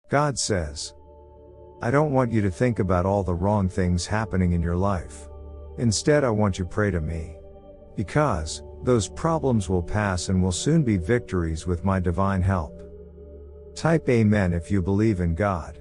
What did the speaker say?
God says, I don't want you to think about all the wrong things happening in your life. Instead, I want you to pray to me. Because those problems will pass and will soon be victories with my divine help. Type Amen if you believe in God.